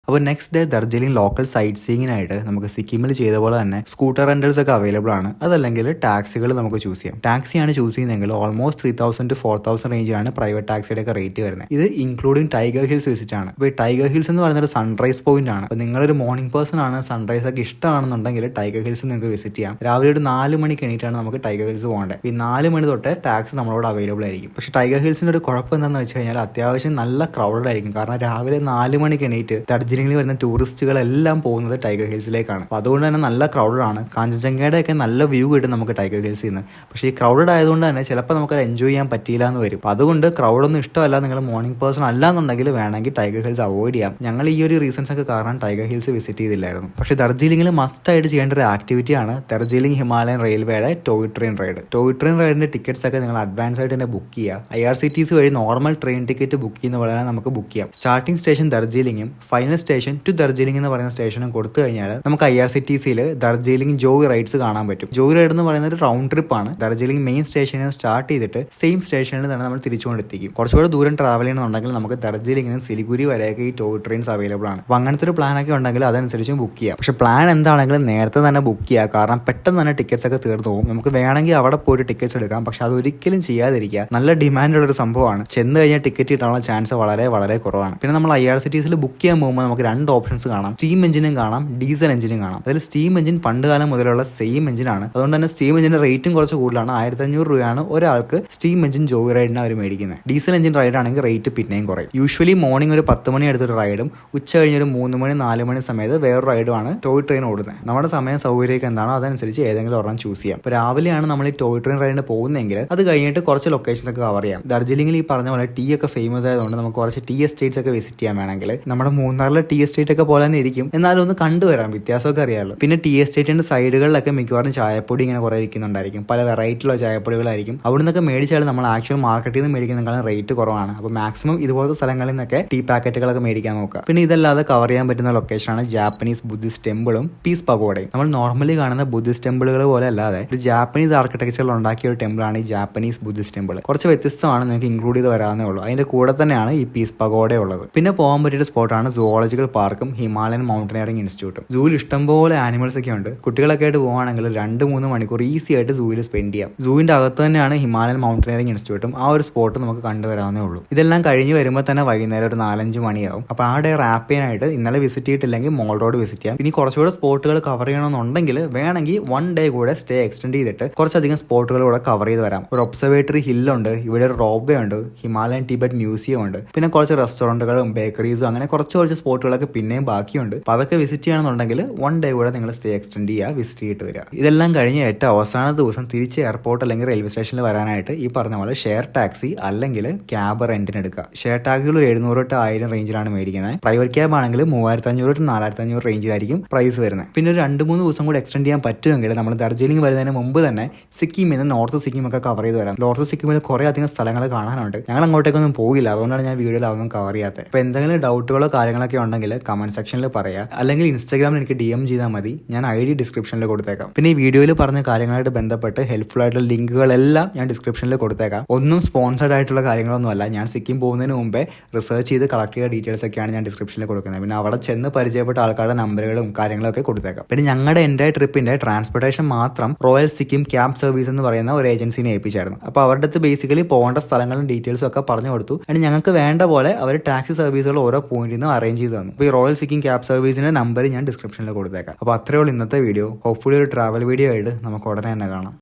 അപ്പോൾ നെക്സ്റ്റ് ഡേ ദാർജിലിംഗ് ലോക്കൽ സൈറ്റ് സീയിങ്ങിനായിട്ട് നമുക്ക് സിക്കിമിൽ ചെയ്ത പോലെ തന്നെ സ്കൂട്ടർ റെന്റൽസ് ഒക്കെ അവൈലബിൾ ആണ്. അതല്ലെങ്കിൽ ടാക്സികൾ നമുക്ക് ചൂസ് ചെയ്യാം. ടാക്സിയാണ് ചൂസ് ചെയ്യുന്നതെങ്കിൽ ഓൾമോസ്റ്റ് 3000 to 4000 റേഞ്ചിലാണ് പ്രൈവറ്റ് ടാക്സിയുടെ ഒക്കെ റേറ്റ് വരുന്നത്. ഇത് ഇൻക്ലൂഡിംഗ് ടൈഗർ ഹിൽസ് വിസിറ്റ് ആണ്. അപ്പോൾ ഈ ടൈഗർ ഹിൽസ് എന്ന് പറയുന്ന ഒരു സൺറൈസ് പോയിന്റ് ആണ്. അപ്പോൾ നിങ്ങളൊരു മോർണിംഗ് പേഴ്സൺ ആണ്, സൺറൈസ് ഒക്കെ ഇഷ്ടമാണെന്നുണ്ടെങ്കിൽ ടൈഗർ ഹിൽസ് നിങ്ങൾക്ക് വിസിറ്റ് ചെയ്യാം. രാവിലെ ഒരു 4 മണിക്ക് എണീറ്റാണ് നമുക്ക് ടൈഗർ ഹിൽസ് പോകേണ്ടത്. ഈ 4 മണി തൊട്ട് ടാക്സി നമ്മളോട് അവൈലബിൾ ആയിരിക്കും. പക്ഷേ ടൈഗർ ഹിൽസിന്റെ ഒരു കുഴപ്പം എന്താണെന്ന് വെച്ച് കഴിഞ്ഞാൽ അത്യാവശ്യം നല്ല ക്രൗഡഡ് ആയിരിക്കും. കാരണം രാവിലെ 4 മണിക്ക് എണീറ്റ് ദാർജിലിംഗിൽ വരുന്ന ടൂറിസ്റ്റുകളെല്ലാം പോകുന്നത് ടൈഗർ ഹിൽസിലേക്കാണ്. അപ്പോൾ അതുകൊണ്ട് തന്നെ നല്ല ക്രൗഡഡ് ആണ്. കാഞ്ചൻജംഗയുടെ ഒക്കെ നല്ല വ്യൂ കിട്ടും നമുക്ക് ടൈഗർ ഹിൽസിൽ നിന്ന്. പക്ഷേ ഈ ക്രൗഡഡ് ആയതുകൊണ്ട് തന്നെ ചിലപ്പോൾ നമുക്ക് അത് എൻജോയ് ചെയ്യാൻ പറ്റിയില്ല എന്ന് വരും. അപ്പോൾ അതുകൊണ്ട് ക്രൗഡൊന്നും ഇഷ്ടമല്ല, നിങ്ങൾ മോർണിംഗ് പേഴ്സൺ അല്ല എന്നുണ്ടെങ്കിൽ വേണമെങ്കിൽ ടൈഗർ ഹിൽസ് അവോയ്ഡ് ചെയ്യാം. ഞങ്ങൾ ഈ ഒരു റീസൺസ് ഒക്കെ കാരണം ടൈഗർ ഹിൽസ് വിസിറ്റ് ചെയ്തില്ലായിരുന്നു. പക്ഷേ ദാർജിലിംഗിൽ മസ്റ്റ് ആയിട്ട് ചെയ്യേണ്ട ഒരു ആക്ടിവിറ്റിയാണ് ദാർജിലിംഗ് ഹിമാലയൻ റെയിൽവേയുടെ toy train ride. Toy train റൈഡിന്റെ ടിക്കറ്റ്സ് ഒക്കെ നിങ്ങൾ അഡ്വാൻസ് ആയിട്ട് തന്നെ ബുക്ക് ചെയ്യുക. IRCTC വഴി നോർമൽ ട്രെയിൻ ടിക്കറ്റ് ബുക്ക് ചെയ്യുന്ന പോലെ നമുക്ക് ബുക്ക് ചെയ്യാം. സ്റ്റാർട്ടിംഗ് സ്റ്റേഷൻ ദാർജിലിംഗും ഫൈനൽ സ്റ്റേഷൻ ടു ദാർജിലിംഗ് എന്ന് പറയുന്ന സ്റ്റേഷനും കൊടുത്തു കഴിഞ്ഞാൽ നമുക്ക് IRCTCയിൽ ദാർജിലിംഗ് ജോയ് റൈഡ്സ് കാണാൻ പറ്റും. ജോയ് റൈഡ് എന്ന് പറയുന്ന ഒരു റൗണ്ട് ട്രിപ്പ് ആണ്. ദാർജിലിംഗ് മെയിൻ സ്റ്റേഷനിൽ സ്റ്റാർട്ട് ചെയ്തിട്ട് സെയിം സ്റ്റേഷനിൽ തന്നെ നമ്മൾ തിരിച്ചുകൊണ്ടെത്തിക്കും. കുറച്ചുകൂടെ ദൂരം ട്രാവൽ ചെയ്യണമെന്നുണ്ടെങ്കിൽ നമുക്ക് ദാർജിലിംഗിൽ നിന്ന് സിലിഗുരി വരെയൊക്കെ ഈ ടോയ് ട്രെയിൻസ് അവൈലബിൾ ആണ്. അപ്പോൾ അങ്ങനത്തെ ഒരു പ്ലാൻ ഒക്കെ ഉണ്ടെങ്കിൽ അതനുസരിച്ച് ബുക്ക് ചെയ്യാം. പക്ഷേ പ്ലാൻ എന്താണെങ്കിലും നേരത്തെ തന്നെ ബുക്ക് ചെയ്യുക. കാരണം പെട്ടെന്ന് തന്നെ ടിക്കറ്റ്സ് ഒക്കെ തീർന്നു പോകും. നമുക്ക് വേണമെങ്കിൽ അവിടെ പോയിട്ട് ടിക്കറ്റ്സ് എടുക്കാം, പക്ഷെ അതൊരിക്കലും ചെയ്യാതിരിക്കുക. നല്ല ഡിമാൻഡുള്ള ഒരു സംഭവമാണ്. ചെന്ന് കഴിഞ്ഞാൽ ടിക്കറ്റ് കിട്ടാനുള്ള ചാൻസ് വളരെ വളരെ കുറവാണ്. പിന്നെ നമ്മൾ IRCTCയിൽ ബുക്ക് ചെയ്യാൻ പോകുമ്പോൾ നമുക്ക് 2 ഓപ്ഷൻസ് കാണാം. സ്റ്റീം എഞ്ചിനും കാണാം, ഡീസൽ എഞ്ചിനും കാണാം. അതിൽ സ്റ്റീം എഞ്ചിൻ പണ്ട് കാലം മുതലുള്ള സെയിം എഞ്ചിനാണ്. അതുകൊണ്ട് തന്നെ സ്റ്റീം എഞ്ചിന്റെ റേറ്റും കുറച്ച് കൂടുതലാണ്. 1500 രൂപയാണ് ഒരാൾക്ക് സ്റ്റീം എഞ്ചിൻ ജോയ് റൈഡിന് അവർ മേടിക്കുന്നത്. ഡീസൽ എഞ്ചിൻ റൈഡ് ആണെങ്കിൽ റേറ്റ് പിന്നെയും കുറയും. യൂഷ്വലി മോർണിംഗ് ഒരു 10 മണി അടുത്തൊരു റൈഡും ഉച്ച കഴിഞ്ഞൊരു 3 മണി 4 മണി സമയത്ത് വേറൊരു റൈഡുമാണ് ടോയ് ട്രെയിൻ ഓടുന്നത്. നമ്മുടെ സമയം സൗകര്യമൊക്കെ എന്താണോ അതനുസരിച്ച് ഏതെങ്കിലും ഒരെണ്ണം ചൂസ് ചെയ്യാം. അപ്പോൾ രാവിലെയാണ് നമ്മൾ ഈ ടോയ് ട്രെയിൻ റൈഡിന് പോകുന്നതെങ്കിൽ അത് കഴിഞ്ഞിട്ട് കുറച്ച് ലൊക്കേഷൻസ് ഒക്കെ കവർ ചെയ്യാം. ദാർജിലിംഗിൽ ഈ പറഞ്ഞ പോലെ ടീ ഒക്കെ ഫേമസ് ആയതുകൊണ്ട് നമുക്ക് കുറച്ച് ടീ എസ്റ്റേറ്റ്സ് ഒക്കെ വിസിറ്റ് ചെയ്യാൻ വേണമെങ്കിൽ നമ്മുടെ മൂന്നാറിലെ ടീ എസ്റ്റേറ്റ് ഒക്കെ പോലെ തന്നെ ഇരിക്കും, എന്നാലും ഒന്ന് കണ്ടുവരാം, വ്യത്യാസമൊക്കെ അറിയാമല്ലോ. പിന്നെ ടീ എസ്റ്റേറ്റിന്റെ സൈഡുകളിലൊക്കെ മിക്കവാറും ചായപ്പൊടി ഇങ്ങനെ കുറേ ഇരിക്കുന്നുണ്ടായിരിക്കും. പല വെറൈറ്റിയുള്ള ചായപ്പൊടികളായിരിക്കും. അവിടെ നിന്നൊക്കെ മേടിച്ചാൽ നമ്മൾ ആക്ച്വൽ മാർക്കറ്റിൽ നിന്ന് മേടിക്കുന്നതിനേക്കാളും റേറ്റ് കുറവാണ്. അപ്പോൾ മാക്സിമം ഇതുപോലത്തെ സ്ഥലങ്ങളിൽ നിന്നൊക്കെ ടീ പാക്കറ്റുകളൊക്കെ മേടിക്കാൻ നോക്കുക. പിന്നെ ഇതല്ലാതെ കവർ ചെയ്യാൻ പറ്റുന്ന ലൊക്കേഷനാണ് ജാപ്പനീസ് ബുദ്ധിസ്റ്റ് ടെമ്പിളും പീസ് പഗോഡയും. നമ്മൾ നോർമലി കാണുന്ന ബുദ്ധിസ്റ്റ് ടെമ്പിളുകൾ പോലെ അല്ലാതെ ഒരു ജാപ്പനീസ് ആർക്കിടെക്ചറിൽ ഉണ്ടാക്കിയ ഒരു ടെമ്പിളാണ് ഈ ജാപ്പനീസ് ബുദ്ധിസ്റ്റ് ടെമ്പിൾ. കുറച്ച് വ്യത്യസ്തമാണ്, നിങ്ങൾക്ക് ഇൻക്ലൂഡ് ചെയ്ത് വരാവുന്നേ ഉള്ളൂ. അതിന്റെ കൂടെ തന്നെയാണ് ഈ പീസ് പഗോഡ ഉള്ളത്. പിന്നെ പോകാൻ പറ്റിയ സ്പോട്ടാണ് സുവോളജിക്കൽ പാർക്കും ഹിമാലയൻ മൗണ്ടനിയറിംഗ് ഇൻസ്റ്റിറ്റ്യൂട്ടും. സൂവിൽ ഇഷ്ടംപോലെ ആനിമൽസ് ഒക്കെ ഉണ്ട്. കുട്ടികളൊക്കെ ആയിട്ട് പോകുകയാണെങ്കിൽ 2-3 മണിക്കൂർ ഈസി ആയിട്ട് സൂവിൽ സ്പെൻഡ് ചെയ്യാം. സൂവിന്റെ അകത്ത് തന്നെയാണ് ഹിമാലയൻ മൗണ്ടനിയറിംഗ് ഇൻസ്റ്റിറ്റ്യൂട്ടും. ആ ഒരു സ്പോട്ട് നമുക്ക് കണ്ടുവരാവുന്നേ ഉള്ളൂ. ഇതെല്ലാം കഴിഞ്ഞ് വരുമ്പോൾ തന്നെ വൈകുന്നേരം ഒരു 4-5 മണിയാവും. അപ്പോൾ ആ ഡേ റാപ്പ് ചെയ്യാനായിട്ട് ഇന്നലെ വിസിറ്റ് ചെയ്തിട്ടില്ലെങ്കിൽ മോൾ റോഡ് വിസിറ്റ് ചെയ്യാം. ഇനി കുറച്ചുകൂടെ സ്പോട്ടുകൾ കവർ ചെയ്യണമെന്നുണ്ടെങ്കിൽ വേണമെങ്കിൽ 1 ഡേ കൂടെ സ്റ്റേ എക്സ്റ്റെൻഡ് ചെയ്തിട്ട് കുറച്ചധികം സ്പോട്ടുകൾ കൂടെ കവർ ചെയ്ത് വരാം. ഒരു ഒബ്സർവേറ്ററി ഹില്ലുണ്ട്, ഇവിടെ ഒരു റോപ്പ് വേ ഉണ്ട്, ഹിമാലയൻ ടിബറ്റ് മ്യൂസിയം ഉണ്ട്, പിന്നെ കുറച്ച് റെസ്റ്റോറൻറ്റുകളും ബേക്കറീസും അങ്ങനെ കുറച്ച് സ്പോട്ടുകളൊക്കെ പിന്നെയും ബാക്കിയുണ്ട്. അപ്പോൾ അതൊക്കെ വിസിറ്റ് ചെയ്യണമെന്നുണ്ടെങ്കിൽ 1 ഡേ കൂടെ നിങ്ങൾ സ്റ്റേ എക്സ്റ്റെൻഡ് ചെയ്യുക, വിസിറ്റ് ചെയ്തിട്ട് വരിക. ഇതെല്ലാം കഴിഞ്ഞ് ഏറ്റവും അവസാന ദിവസം തിരിച്ച് എയർപോർട്ട് അല്ലെങ്കിൽ റെയിൽവേ സ്റ്റേഷനിൽ വരാനായിട്ട് ഈ പറഞ്ഞ പോലെ ഷെയർ ടാക്സി അല്ലെങ്കിൽ ക്യാബ് റെന്റിന് എടുക്കുക. ഷെയർ ടാക്സികൾ 700 to 1000 റേഞ്ചിലാണ് മേടിക്കുന്നത്. പ്രൈവറ്റ് ക്യാബ് ആണെങ്കിൽ 3500 to 4500 റേഞ്ചിലായിരിക്കും പ്രൈസ് വരുന്നത്. പിന്നെ ഒരു 2-3 ദിവസം കൂടി എക്സ്റ്റെൻഡ് ചെയ്യാൻ പറ്റുമെങ്കിൽ നമ്മൾ ദാർജിലിംഗ് വരുന്നതിന് മുമ്പ് തന്നെ സിക്കിമിൽ നിന്ന് നോർത്ത് സിക്കിം ഒക്കെ കവർ ചെയ്ത് വരാം. നോർത്ത് സിക്കിമിൽ കുറേ അധികം സ്ഥലങ്ങൾ കാണാനുണ്ട്. ഞങ്ങൾ അങ്ങോട്ടേക്കൊന്നും പോകില്ല, അതുകൊണ്ടാണ് ഞാൻ വീഡിയോയിൽ അതൊന്നും കവർ ചെയ്യാത്തത്. അപ്പോൾ എന്തെങ്കിലും ഡൗട്ടുകളോ കാര്യങ്ങളൊക്കെ ഉണ്ടെങ്കിൽ കമന്റ് സെക്ഷനിൽ പറയാം, അല്ലെങ്കിൽ ഇൻസ്റ്റാഗ്രാമിൽ എനിക്ക് DM ചെയ്താൽ മതി. ഞാൻ ID ഡിസ്ക്രിപ്ഷനിൽ കൊടുത്തേക്കാം. പിന്നെ ഈ വീഡിയോയിൽ പറഞ്ഞ കാര്യങ്ങളായിട്ട് ബന്ധപ്പെട്ട് ഹെൽപ്ഫുൾ ആയിട്ടുള്ള ലിങ്കുകളെല്ലാം ഞാൻ ഡിസ്ക്രിപ്ഷനിൽ കൊടുത്തേക്കാം. ഒന്നും സ്പോൺസർഡ് ആയിട്ടുള്ള കാര്യങ്ങളൊന്നുമല്ല. ഞാൻ സിക്കിം പോകുന്നതിന് മുമ്പേ റിസർച്ച് ചെയ്ത് കളക്ട് ചെയ്ത ഡീറ്റെയിൽസ് ഒക്കെയാണ് ഞാൻ ഡിസ്ക്രിപ്ഷനിൽ കൊടുക്കുന്നത്. പിന്നെ അവിടെ ചെന്ന് പരിചയപ്പെട്ട ആൾക്കാരുടെ നമ്പറുകളും കാര്യങ്ങളൊക്കെ കൊടുത്തേക്കാം. പിന്നെ ഞങ്ങളുടെ എൻ്റെ ട്രിപ്പിന്റെ ട്രാൻസ്പോർട്ടേഷൻ മാത്രം റോയൽ സിക്കിം ക്യാബ് സർവീസ് എന്ന് പറയുന്ന ഒരു ഏജൻസിനെ ഏൽപ്പിച്ചായിരുന്നു. അപ്പോൾ അവരുടെ അടുത്ത് ബേസിക്കലി പോകേണ്ട സ്ഥലങ്ങളും ഡീറ്റെയിൽസും ഒക്കെ പറഞ്ഞു കൊടുത്തു. ആൻഡ് ഞങ്ങൾക്ക് വേണ്ട പോലെ അവർ ടാക്സി സർവീസുകൾ ഓരോ പോയിന്റിൽ നിന്ന് അറേഞ്ച് ചെയ്ത് തന്നു. അപ്പോൾ ഈ റോയൽ സിക്കിം ക്യാബ് സർവീസിന്റെ നമ്പർ ഞാൻ ഡിസ്ക്രിപ്ഷനിൽ കൊടുത്തേക്കാം. അപ്പോൾ അത്രയേ ഉള്ളൂ ഇന്നത്തെ വീഡിയോ. ഹോപ്പ്ഫുള്ളി ഒരു ട്രാവൽ വീഡിയോ ആയിട്ട് നമുക്ക് ഉടനെ തന്നെ കാണാം.